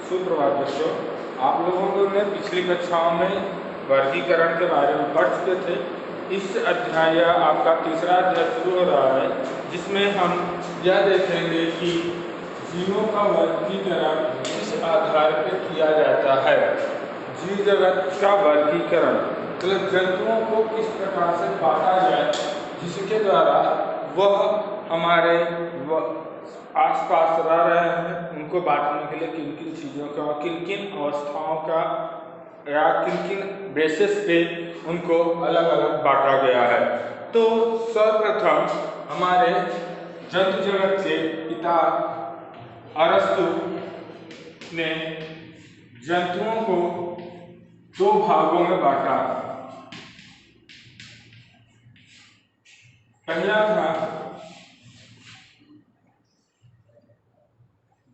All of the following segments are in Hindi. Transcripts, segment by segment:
सुप्रभात बच्चों, आप लोगों ने पिछली कक्षाओं में वर्गीकरण के बारे में पढ़ चुके थे। इस अध्याय आपका तीसरा अध्याय शुरू हो रहा है, जिसमें हम यह देखेंगे कि जीवों का वर्गीकरण किस आधार पर किया जाता है। जीव जगत का वर्गीकरण मतलब जंतुओं को किस प्रकार से बांटा जाए, जिसके द्वारा वह हमारे आसपास रह रहे हैं उनको बांटने के लिए किन किन चीज़ों का, किन किन अवस्थाओं का या किन किन बेसिस पे उनको अलग अलग बांटा गया है। तो सर्वप्रथम हमारे जंतु जगत के पिता अरस्तु ने जंतुओं को दो भागों में बांटा। पहला था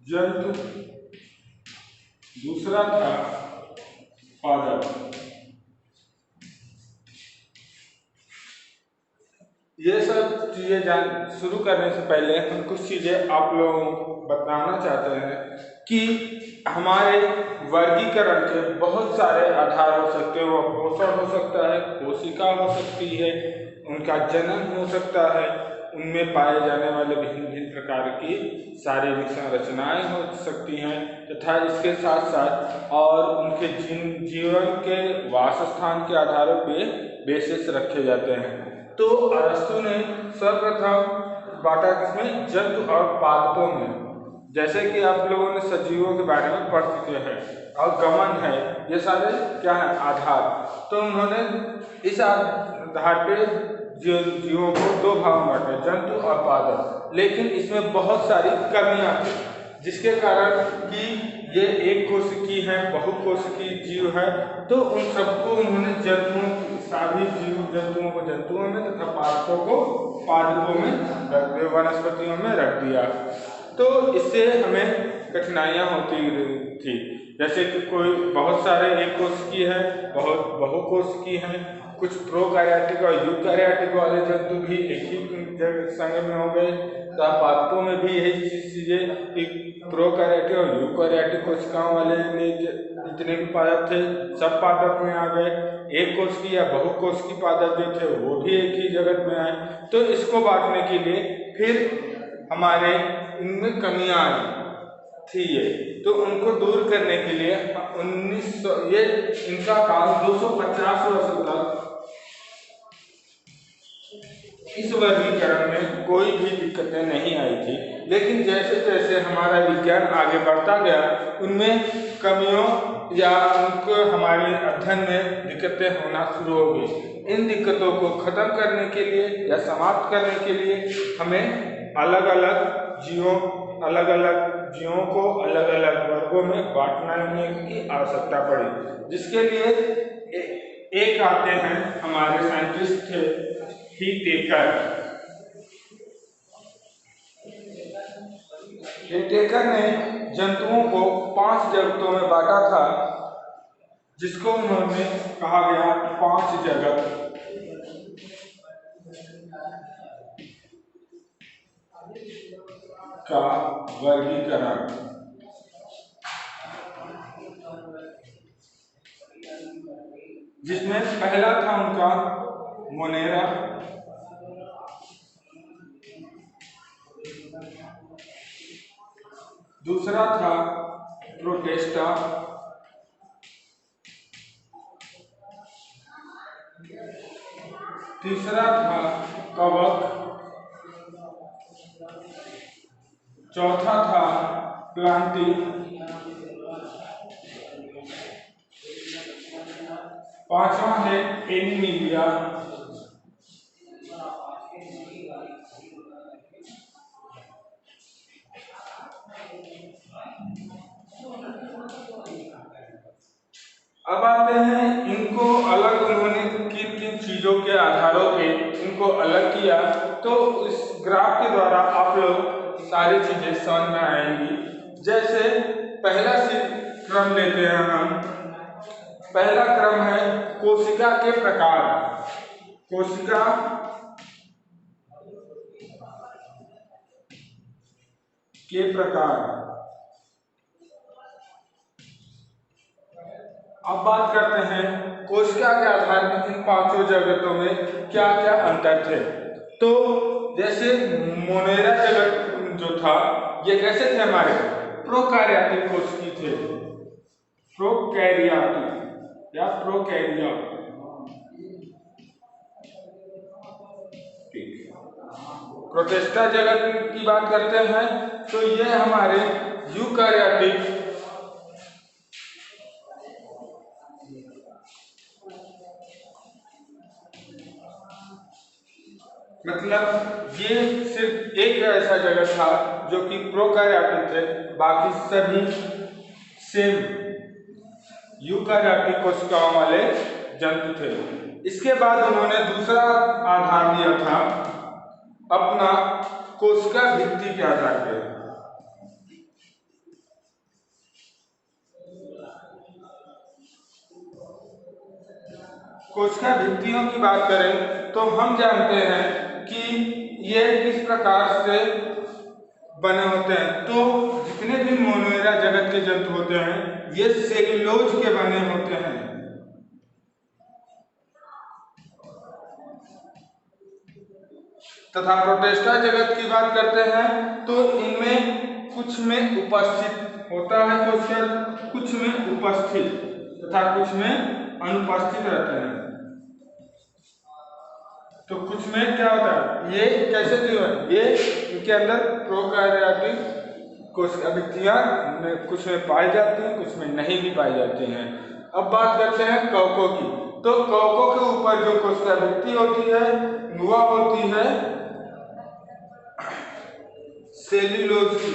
जंतु, दूसरा था पादप। ये सब चीजें शुरू करने से पहले हम कुछ चीजें आप लोगों को बताना चाहते हैं कि हमारे वर्गीकरण के बहुत सारे आधार हो सकते हैं। वो पोषण हो सकता है, कोशिका हो सकती है, उनका जन्म हो सकता है, उनमें पाए जाने वाले भिन्न भिन्न प्रकार की शारीरिक संरचनाएं हो सकती हैं, तथा इसके साथ साथ और उनके जीवन के वासस्थान के आधारों पे बेसिस रखे जाते हैं। तो अरस्तु ने सर्वप्रथम बांटा किसमें? जंतु और पादपों में। जैसे कि आप लोगों ने सजीवों के बारे में पढ़ चुके हैं और गमन है, ये सारे क्या है? आधार। तो उन्होंने इस आधार पे जीवों को दो भाग में बांटे, जंतु और पादप। लेकिन इसमें बहुत सारी कमियां थी, जिसके कारण कि ये एक कोशिकीय है, बहुकोशिकीय जीव है। तो उन सबको उन्होंने सभी जीव जंतुओं को जंतुओं में तथा पादपों को पादपों में रख दिया, वनस्पतियों में रख दिया। तो इससे हमें कठिनाइयां होती थी, जैसे कि कोई बहुत सारे एक कोशिकीय है, बहुत बहुकोशिकीय हैं, कुछ प्रोकैरियोटिक और यूकैरियोटिक वाले जंतु भी एक ही संग में हो गए। तो पादपों में भी यही चीजें, प्रोकैरियोटिक और यूकैरियोटिक कोशिकाओं वाले जितने भी पादप थे सब पादप में आ गए। एक कोशिकीय या बहुकोशिकीय पादप जो थे वो भी एक ही जगत में आए। तो इसको बांटने के लिए फिर हमारे इनमें कमियां आई थी तो उनको दूर करने के लिए 1900 ये इनका काल 250 वर्ष तक इस वर्गीकरण में कोई भी दिक्कतें नहीं आई थी। लेकिन जैसे जैसे हमारा विज्ञान आगे बढ़ता गया, उनमें कमियों या उनको हमारे अध्ययन में दिक्कतें होना शुरू हो गई। इन दिक्कतों को खत्म करने के लिए या समाप्त करने के लिए हमें अलग अलग जीवों को अलग अलग वर्गों में बांटने की आवश्यकता पड़ी, जिसके लिए एक आते हैं हमारे साइंटिस्ट थे टेकर ने जंतुओं को 5 जगतों में बांटा था, जिसको उन्होंने कहा गया 5 जगत। का वर्गीकरण, जिसमें पहला था उनका मोनेरा, दूसरा था प्रोटेस्टा, तीसरा था कवक, चौथा था प्लांटी, पांचवा है एनिमिलिया, अब आते हैं इनको अलग उन्होंने किन किन चीजों के आधारों पे इनको अलग किया। तो इस ग्राफ के द्वारा आप लोग सारी चीजें समझ में आएंगी। जैसे पहला क्रम लेते हैं हम। पहला क्रम है कोशिका के प्रकार। कोशिका के प्रकार अब बात करते हैं कोशिका के आधार पर इन पांचों जगतों में क्या क्या अंतर थे। तो जैसे मोनेरा जगत जो था ये कैसे थे हमारे प्रोकैरियोटिक कोशिकी थे, प्रोकैरियोटिक या प्रोकैरिया। प्रोटिस्टा जगत की बात करते हैं तो ये हमारे यूकैरियोटिक मतलब ये सिर्फ एक ऐसा जगत था जो कि प्रोकैरियोटिक थे, बाकी सभी सेम यूकैरियोटिक कोशिकाओं वाले जंतु थे। इसके बाद उन्होंने दूसरा आधार दिया था अपना कोशिका भित्ति के आधार पर। कोशिका भित्तियों की बात करें तो हम जानते हैं कि ये किस प्रकार से बने होते हैं। तो जितने भी मोनेरा जगत के जंतु होते हैं ये सेल्यूलोज के बने होते हैं। तथा प्रोटिस्टा जगत की बात करते हैं तो इनमें कुछ में उपस्थित होता है कोशिका, कुछ में उपस्थित तथा कुछ में अनुपस्थित रहते हैं। तो कुछ में क्या होता है, ये कैसे जीव है, ये इनके अंदर प्रोकैरियोटिक कोशिका भित्तियां कुछ में पाई जाती हैं, कुछ में नहीं भी पाई जाती हैं। अब बात करते हैं कवकों की। तो कवकों के ऊपर जो कोशिका भित्ति होती है वह होती है सेल्यूलोज की।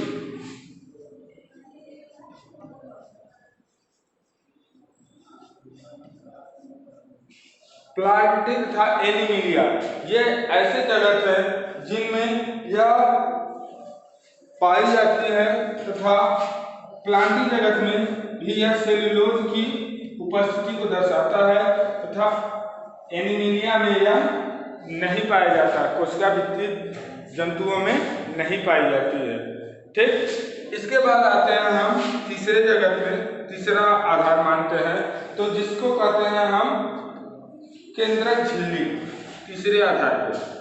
प्लांटिक तथा एनिमिलिया ये ऐसे जगत है जिनमें यह पाई जाती है तथा प्लांटिक जगत में भी यह सेल्यूलोज की उपस्थिति को दर्शाता है तथा एनिमिलिया में यह नहीं पाया जाता, कोशिका भित्ति जंतुओं में नहीं पाई जाती है। ठीक, इसके बाद आते हैं हम तीसरे जगत में, तीसरा आधार मानते हैं तो जिसको कहते हैं हम केंद्रक झिल्ली। तीसरे आधार पे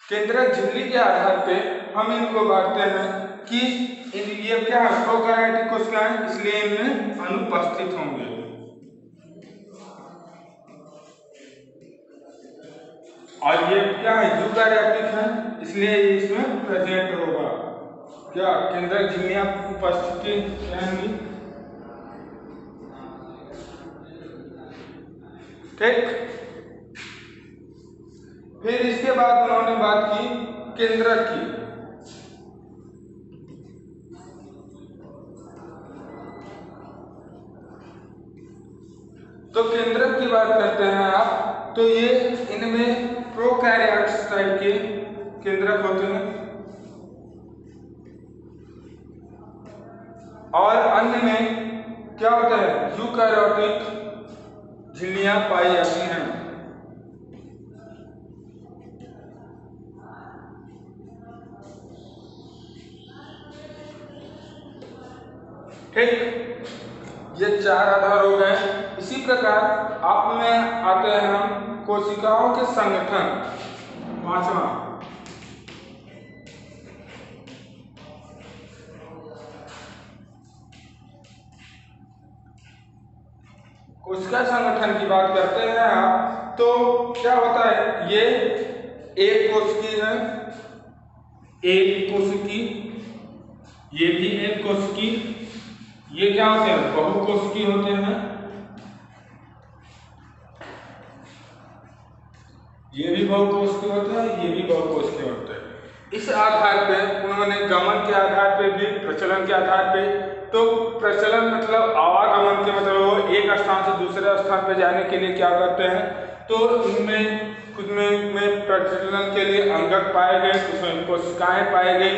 केंद्रक झिल्ली के आधार पे हम इनको बांटते हैं कि ये क्या है, प्रोकैरियोटिक कोशिकाएं, इसलिए इनमें अनुपस्थित होंगे। और ये क्या है, यूकैरियोटिक है, इसलिए इसमें प्रेजेंट होगा क्या, केंद्रक झिल्लियां उपस्थिति रहेंगी। ठीक, फिर इसके बाद उन्होंने बात की केंद्रक की। तो केंद्रक की बात करते हैं आप तो ये इनमें प्रोकैरियोट्स टाइप के केंद्रक होते हैं और अन्य में क्या होता है, यूकैरियोटिक झिल्लियां पाई जाती हैं। ठीक, ये चार आधार हो गए। इसी प्रकार आप में आते हैं हम कोशिकाओं के संगठन, पांचवा। कोशिका संगठन की बात करते हैं आप तो क्या होता है, ये एक कोशिकी है, एक कोशिकी, ये भी एक कोशिकी, ये क्या होते हैं, बहुकोशिकी होते हैं, ये भी बहुकोशिकी होते हैं, ये भी बहुकोशिकी होते हैं। इस आधार पे उन्होंने गमन के आधार पे भी, प्रचलन के आधार पे, तो प्रचलन मतलब आवागमन के मतलब वो एक स्थान से दूसरे स्थान पे जाने के लिए क्या करते हैं, तो इनमें कुछ में प्रचलन के लिए अंगक पाए गए, कुछ में कोशिकाएं पाई गई।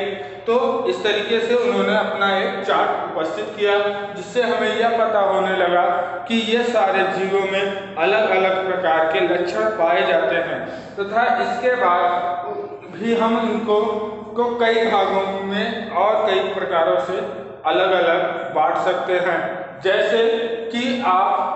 तो इस तरीके से उन्होंने अपना एक चार्ट उपस्थित किया जिससे हमें यह पता होने लगा कि ये सारे जीवों में अलग अलग प्रकार के लक्षण पाए जाते हैं तथा इसके बाद भी हम इनको को कई भागों में और कई प्रकारों से अलग अलग बांट सकते हैं। जैसे कि आप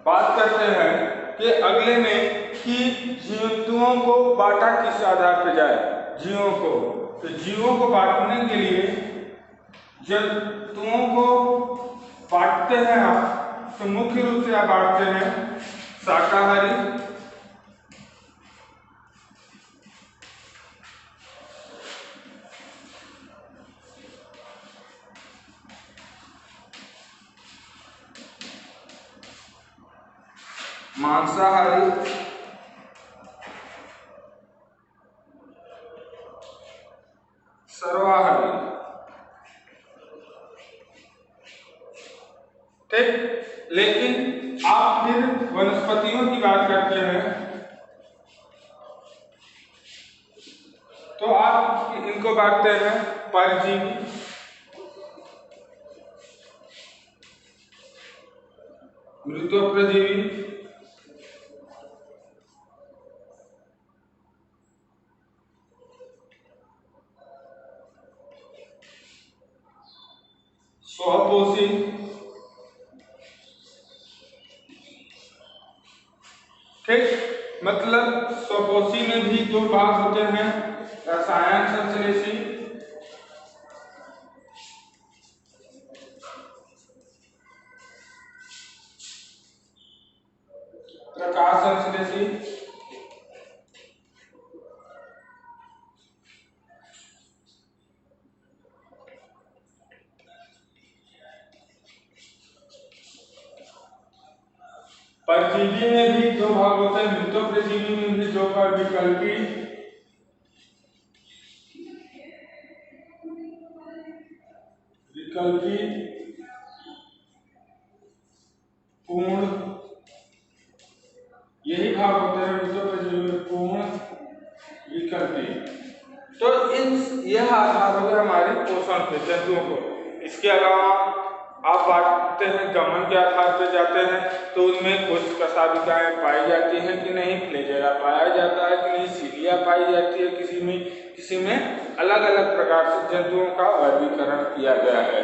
बात करते हैं कि अगले में कि जंतुओं को बांटा किस आधार पर जाए, जीवों को। तो जीवों को बांटने के लिए जंतुओं को बांटते हैं आप, तो मुख्य रूप से आप बांटते हैं शाकाहारी, मांसाहारी, सर्वाहारी। ठीक, लेकिन आप फिर वनस्पतियों की बात करते हैं तो आप इनको बांटते हैं परजीवी, मृतोपजीवी, स्वपोषी, ठीक। मतलब स्वपोषी में भी दो भाग होते हैं, रसायन संश्लेषी प्रकाश संश्लेषी। परजीवी में भी दो भाग होते हैं, मृतोपजीवी में भी दो भाग, विकल्पी पूर्ण, यही भाग होते हैं मृतोपजीवी में, पूर्ण, विकल्पी। तो यह आधार हो गया हमारे पोषण के जंतुओं को। इसके अलावा आप बांटते हैं गमन के आधार पर जाते हैं, तो उनमें कुछ कशाभिकाएं पाई जाती हैं कि नहीं, फ्लैजेला पाया जाता है कि नहीं, सीलिया पाई जाती है, किसी में अलग अलग प्रकार से जंतुओं का वर्गीकरण किया गया है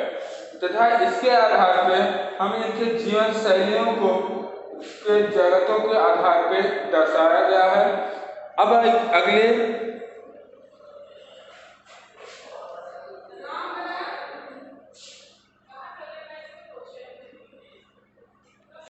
तथा इसके आधार पर हम इनके जीवन शैलियों को के जगतों के आधार पर दर्शाया गया है। अब अगले